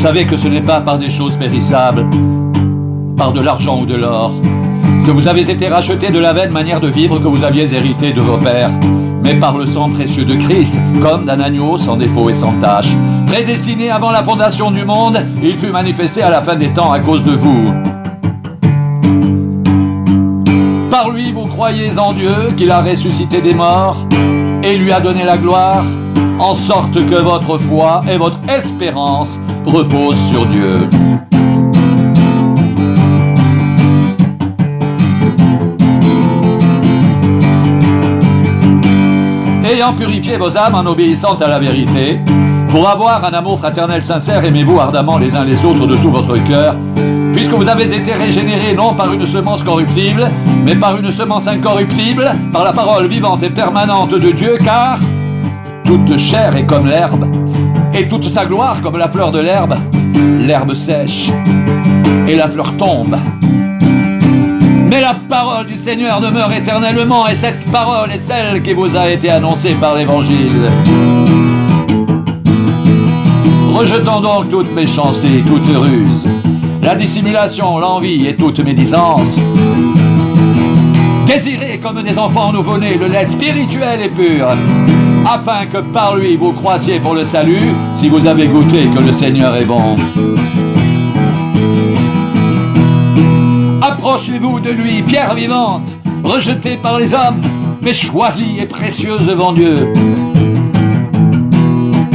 savez que ce n'est pas par des choses périssables, par de l'argent ou de l'or, que vous avez été rachetés de la vaine manière de vivre que vous aviez hérité de vos pères, mais par le sang précieux de Christ, comme d'un agneau sans défaut et sans tache. Prédestiné avant la fondation du monde, il fut manifesté à la fin des temps à cause de vous. Par lui, vous croyez en Dieu, qu'il a ressuscité des morts, et lui a donné la gloire, en sorte que votre foi et votre espérance reposent sur Dieu. Ayant purifié vos âmes en obéissant à la vérité, pour avoir un amour fraternel sincère, aimez-vous ardemment les uns les autres de tout votre cœur, puisque vous avez été régénérés non par une semence corruptible, mais par une semence incorruptible, par la parole vivante et permanente de Dieu, car toute chair est comme l'herbe, et toute sa gloire comme la fleur de l'herbe. L'herbe sèche, et la fleur tombe. Mais la parole du Seigneur demeure éternellement, et cette parole est celle qui vous a été annoncée par l'Évangile. Rejetant donc toute méchanceté, toute ruse, la dissimulation, l'envie et toute médisance, désirez comme des enfants nouveau-nés le lait spirituel et pur, afin que par lui vous croissiez pour le salut, si vous avez goûté que le Seigneur est bon. Approchez-vous de lui, pierre vivante, rejetée par les hommes, mais choisie et précieuse devant Dieu.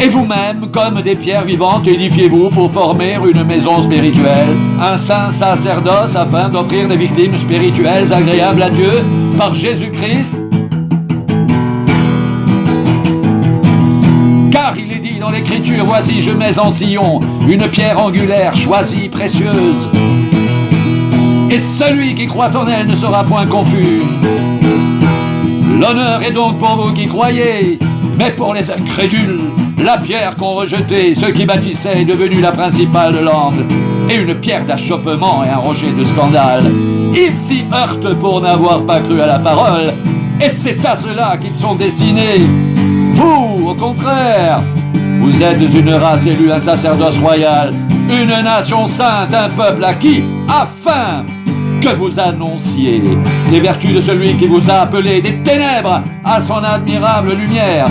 Et vous-même, comme des pierres vivantes, édifiez-vous pour former une maison spirituelle, un saint sacerdoce afin d'offrir des victimes spirituelles agréables à Dieu par Jésus-Christ. Car il est dit dans l'Écriture, voici je mets en Sion une pierre angulaire, choisie, précieuse. Et celui qui croit en elle ne sera point confus. L'honneur est donc pour vous qui croyez, mais pour les incrédules, la pierre qu'ont rejetée ceux qui bâtissaient est devenue la principale de l'angle, et une pierre d'achoppement et un rocher de scandale. Ils s'y heurtent pour n'avoir pas cru à la parole, et c'est à cela qu'ils sont destinés. Vous, au contraire, vous êtes une race élue, un sacerdoce royal, une nation sainte, un peuple acquis, afin que vous annonciez les vertus de celui qui vous a appelé des ténèbres à son admirable lumière.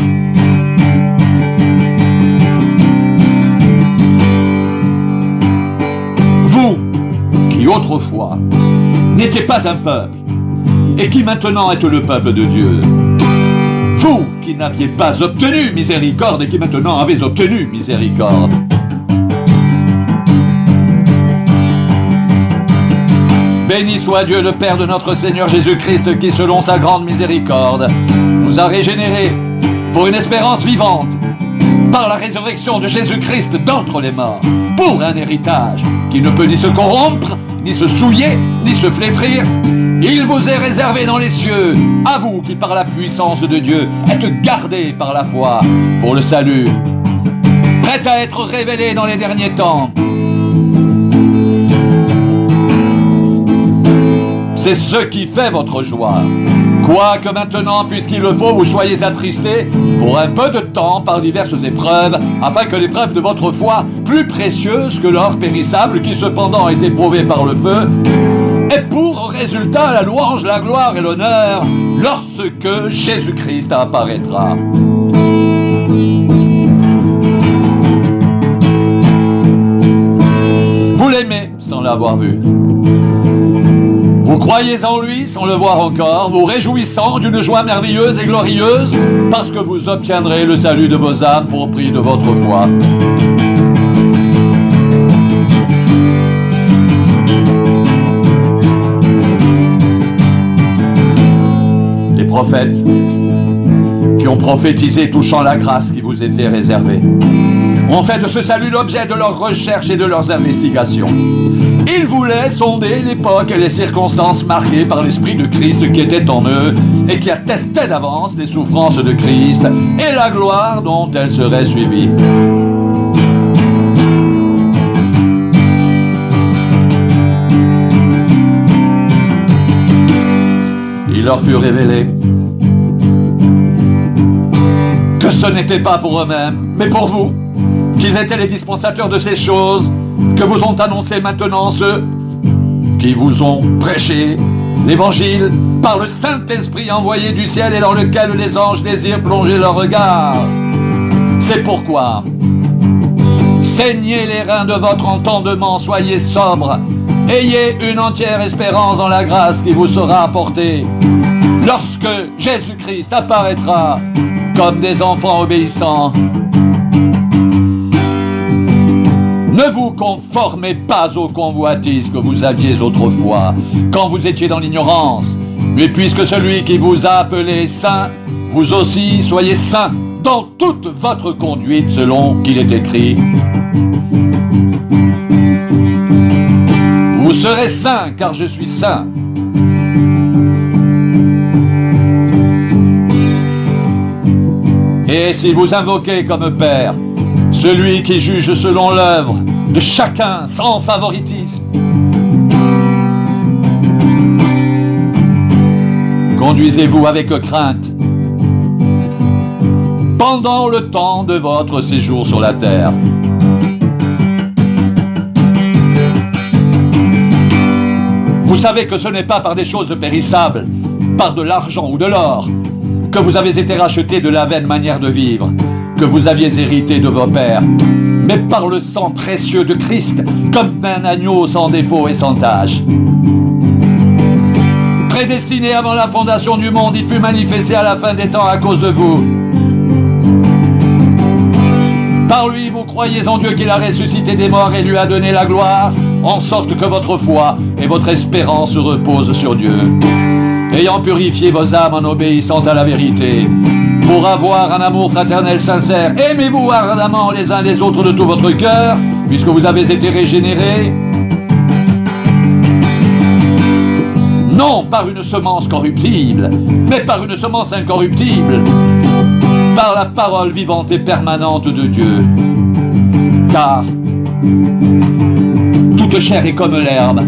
Vous, qui autrefois n'étiez pas un peuple, et qui maintenant êtes le peuple de Dieu. Vous, qui n'aviez pas obtenu miséricorde, et qui maintenant avez obtenu miséricorde. Béni soit Dieu le Père de notre Seigneur Jésus-Christ qui, selon sa grande miséricorde, nous a régénérés pour une espérance vivante, par la résurrection de Jésus-Christ d'entre les morts, pour un héritage qui ne peut ni se corrompre, ni se souiller, ni se flétrir. Il vous est réservé dans les cieux, à vous qui par la puissance de Dieu êtes gardés par la foi pour le salut, prêt à être révélé dans les derniers temps. C'est ce qui fait votre joie. Quoique maintenant, puisqu'il le faut, vous soyez attristés pour un peu de temps par diverses épreuves, afin que l'épreuve de votre foi, plus précieuse que l'or périssable qui cependant est éprouvé par le feu, ait pour résultat la louange, la gloire et l'honneur lorsque Jésus-Christ apparaîtra. Vous l'aimez sans l'avoir vu. Vous croyez en lui sans le voir encore, vous réjouissant d'une joie merveilleuse et glorieuse, parce que vous obtiendrez le salut de vos âmes pour prix de votre foi. Les prophètes qui ont prophétisé touchant la grâce qui vous était réservée ont fait de ce salut l'objet de leurs recherches et de leurs investigations. Ils voulaient sonder l'époque et les circonstances marquées par l'Esprit de Christ qui était en eux et qui attestait d'avance les souffrances de Christ et la gloire dont elles seraient suivies. Il leur fut révélé que ce n'était pas pour eux-mêmes, mais pour vous, Qui étaient les dispensateurs de ces choses que vous ont annoncées maintenant ceux qui vous ont prêché l'Évangile par le Saint-Esprit envoyé du ciel et dans lequel les anges désirent plonger leur regard. C'est pourquoi saignez les reins de votre entendement, soyez sobres, ayez une entière espérance dans la grâce qui vous sera apportée lorsque Jésus-Christ apparaîtra comme des enfants obéissants. Ne vous conformez pas aux convoitises que vous aviez autrefois, quand vous étiez dans l'ignorance. Mais puisque celui qui vous a appelé saint, vous aussi soyez saints dans toute votre conduite selon qu'il est écrit. Vous serez saints car je suis saint. Et si vous invoquez comme Père celui qui juge selon l'œuvre de chacun sans favoritisme, conduisez-vous avec crainte pendant le temps de votre séjour sur la terre. Vous savez que ce n'est pas par des choses périssables, par de l'argent ou de l'or, que vous avez été rachetés de la vaine manière de vivre que vous aviez hérité de vos pères, mais par le sang précieux de Christ, comme un agneau sans défaut et sans tache. Prédestiné avant la fondation du monde, il fut manifesté à la fin des temps à cause de vous. Par lui, vous croyez en Dieu qu'il a ressuscité des morts et lui a donné la gloire, en sorte que votre foi et votre espérance reposent sur Dieu. Ayant purifié vos âmes en obéissant à la vérité, pour avoir un amour fraternel sincère, aimez-vous ardemment les uns les autres de tout votre cœur, puisque vous avez été régénérés, non par une semence corruptible, mais par une semence incorruptible, par la parole vivante et permanente de Dieu. Car toute chair est comme l'herbe,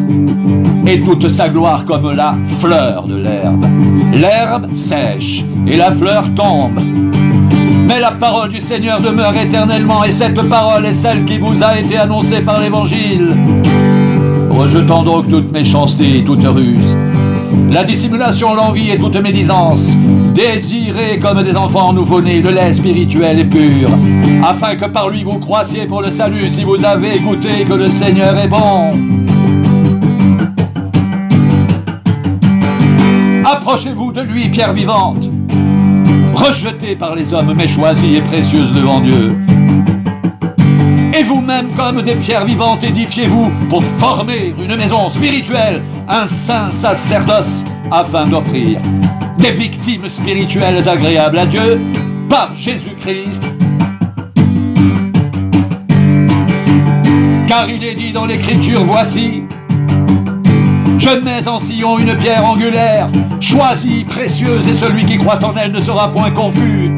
et toute sa gloire comme la fleur de l'herbe. L'herbe sèche, et la fleur tombe. Mais la parole du Seigneur demeure éternellement, et cette parole est celle qui vous a été annoncée par l'Évangile. Rejetant donc toute méchanceté et toute ruse, la dissimulation, l'envie et toute médisance, désirez comme des enfants nouveau-nés le lait spirituel et pur, afin que par lui vous croissiez pour le salut, si vous avez écouté que le Seigneur est bon. Approchez-vous de lui, pierre vivante, rejetée par les hommes, mais choisie et précieuse devant Dieu. Et vous-même, comme des pierres vivantes, édifiez-vous pour former une maison spirituelle, un saint sacerdoce, afin d'offrir des victimes spirituelles agréables à Dieu par Jésus-Christ. Car il est dit dans l'Écriture, voici, je mets en Sion une pierre angulaire, choisie, précieuse, et celui qui croit en elle ne sera point confus.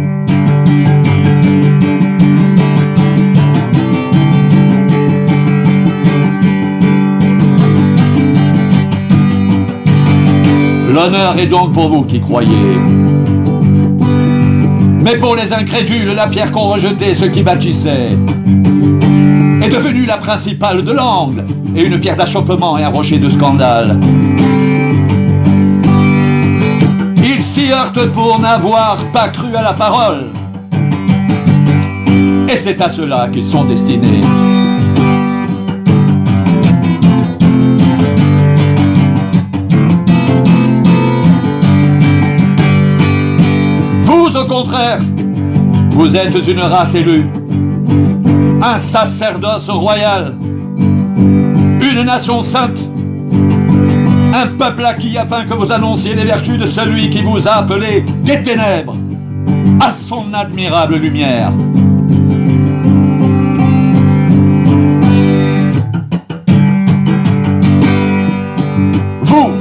L'honneur est donc pour vous qui croyez. Mais pour les incrédules, la pierre qu'ont rejetée ceux qui bâtissaient est devenue la principale de l'angle, et une pierre d'achoppement et un rocher de scandale. Ils s'y heurtent pour n'avoir pas cru à la parole. Et c'est à cela qu'ils sont destinés. Vous, au contraire, vous êtes une race élue, un sacerdoce royal, une nation sainte, un peuple acquis afin que vous annonciez les vertus de celui qui vous a appelé des ténèbres à son admirable lumière. Vous,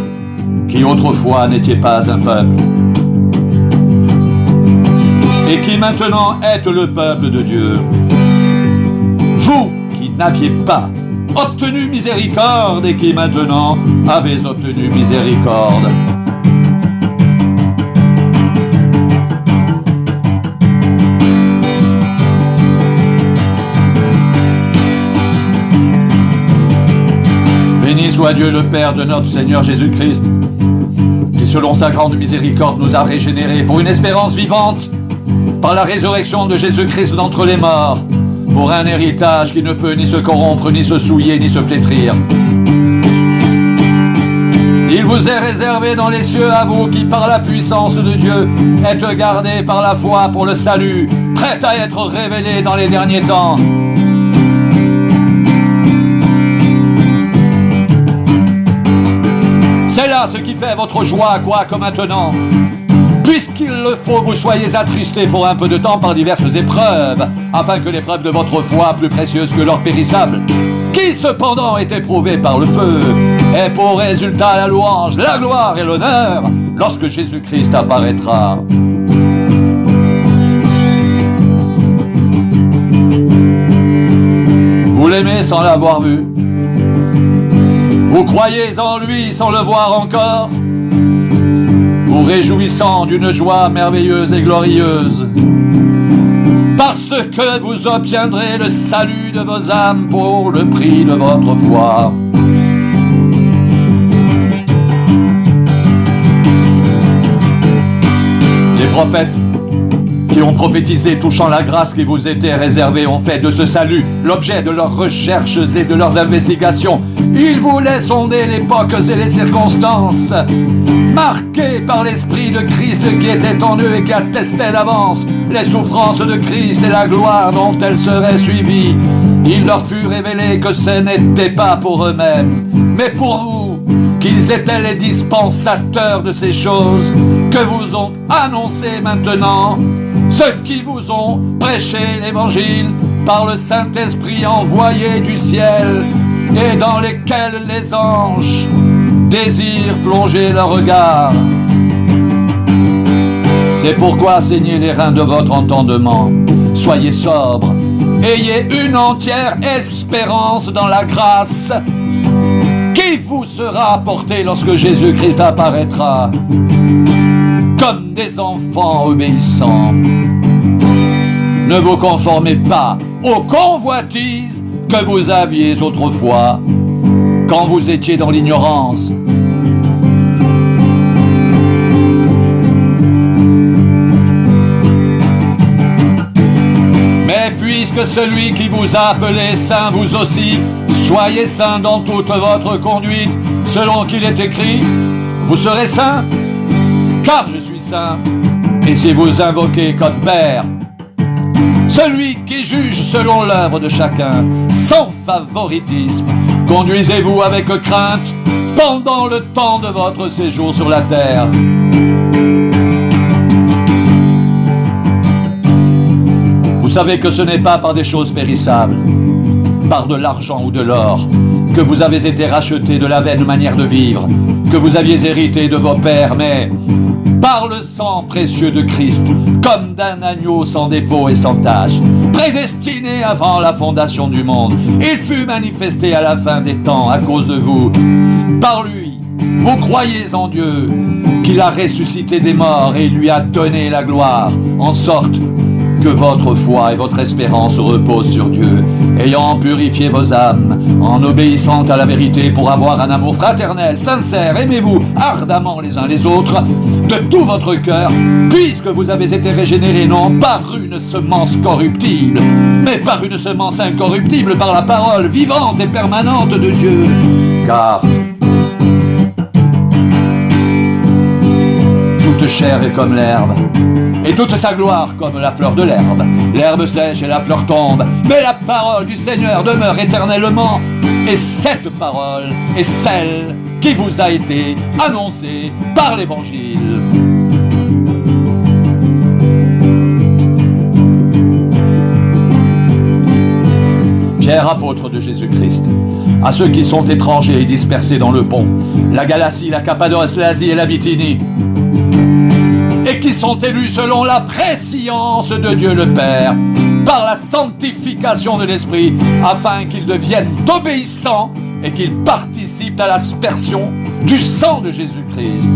qui autrefois n'étiez pas un peuple, et qui maintenant êtes le peuple de Dieu, vous qui n'aviez pas obtenu miséricorde et qui maintenant avez obtenu miséricorde. soit Dieu le Père de notre Seigneur Jésus-Christ, qui selon sa grande miséricorde nous a régénérés pour une espérance vivante, par la résurrection de Jésus-Christ d'entre les morts, pour un héritage qui ne peut ni se corrompre, ni se souiller, ni se flétrir. Il vous est réservé dans les cieux à vous qui, par la puissance de Dieu, êtes gardés par la foi pour le salut, prêt à être révélé dans les derniers temps. C'est là ce qui fait votre joie, quoique maintenant, puisqu'il le faut, vous soyez attristés pour un peu de temps par diverses épreuves, afin que l'épreuve de votre foi, plus précieuse que l'or périssable, qui cependant est éprouvée par le feu, ait pour résultat la louange, la gloire et l'honneur, lorsque Jésus-Christ apparaîtra. Vous l'aimez sans l'avoir vu. Vous croyez en lui sans le voir encore, vous réjouissant d'une joie merveilleuse et glorieuse, parce que vous obtiendrez le salut de vos âmes pour le prix de votre foi. Les prophètes qui ont prophétisé touchant la grâce qui vous était réservée ont fait de ce salut l'objet de leurs recherches et de leurs investigations. Ils voulaient sonder l'époque et les circonstances, marqués par l'Esprit de Christ qui était en eux et qui attestait d'avance les souffrances de Christ et la gloire dont elles seraient suivies. Il leur fut révélé que ce n'était pas pour eux-mêmes, mais pour vous, qu'ils étaient les dispensateurs de ces choses que vous ont annoncées maintenant, ceux qui vous ont prêché l'Évangile par le Saint-Esprit envoyé du ciel et dans lesquels les anges désirent plonger leur regard. C'est pourquoi saignez les reins de votre entendement, soyez sobres, ayez une entière espérance dans la grâce qui vous sera apportée lorsque Jésus-Christ apparaîtra, comme des enfants obéissants. Ne vous conformez pas aux convoitises que vous aviez autrefois, quand vous étiez dans l'ignorance. Mais puisque celui qui vous a appelé saint, vous aussi, soyez saints dans toute votre conduite, selon qu'il est écrit, vous serez saints, car je suis saint. Et si vous invoquez comme Père celui qui juge selon l'œuvre de chacun, sans favoritisme, conduisez-vous avec crainte pendant le temps de votre séjour sur la terre. Vous savez que ce n'est pas par des choses périssables, par de l'argent ou de l'or, que vous avez été rachetés de la vaine manière de vivre, que vous aviez hérité de vos pères, mais par le sang précieux de Christ, comme d'un agneau sans défaut et sans tache, prédestiné avant la fondation du monde. Il fut manifesté à la fin des temps à cause de vous. Par lui, vous croyez en Dieu, qu'il a ressuscité des morts et lui a donné la gloire, en sorte que votre foi et votre espérance reposent sur Dieu, ayant purifié vos âmes, en obéissant à la vérité pour avoir un amour fraternel, sincère. Aimez-vous ardemment les uns les autres, de tout votre cœur, puisque vous avez été régénérés non par une semence corruptible, mais par une semence incorruptible, par la parole vivante et permanente de Dieu. Car toute chair est comme l'herbe, et toute sa gloire comme la fleur de l'herbe. L'herbe sèche et la fleur tombe, mais la parole du Seigneur demeure éternellement. Et cette parole est celle qui vous a été annoncée par l'Évangile. Pierre, apôtre de Jésus-Christ, à ceux qui sont étrangers et dispersés dans le Pont, la Galatie, la Cappadoce, l'Asie et la Bithynie, et qui sont élus selon la prescience de Dieu le Père, par la sanctification de l'Esprit, afin qu'ils deviennent obéissants et qu'ils participent à l'aspersion du sang de Jésus-Christ.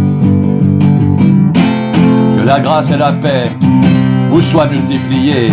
Que la grâce et la paix vous soient multipliées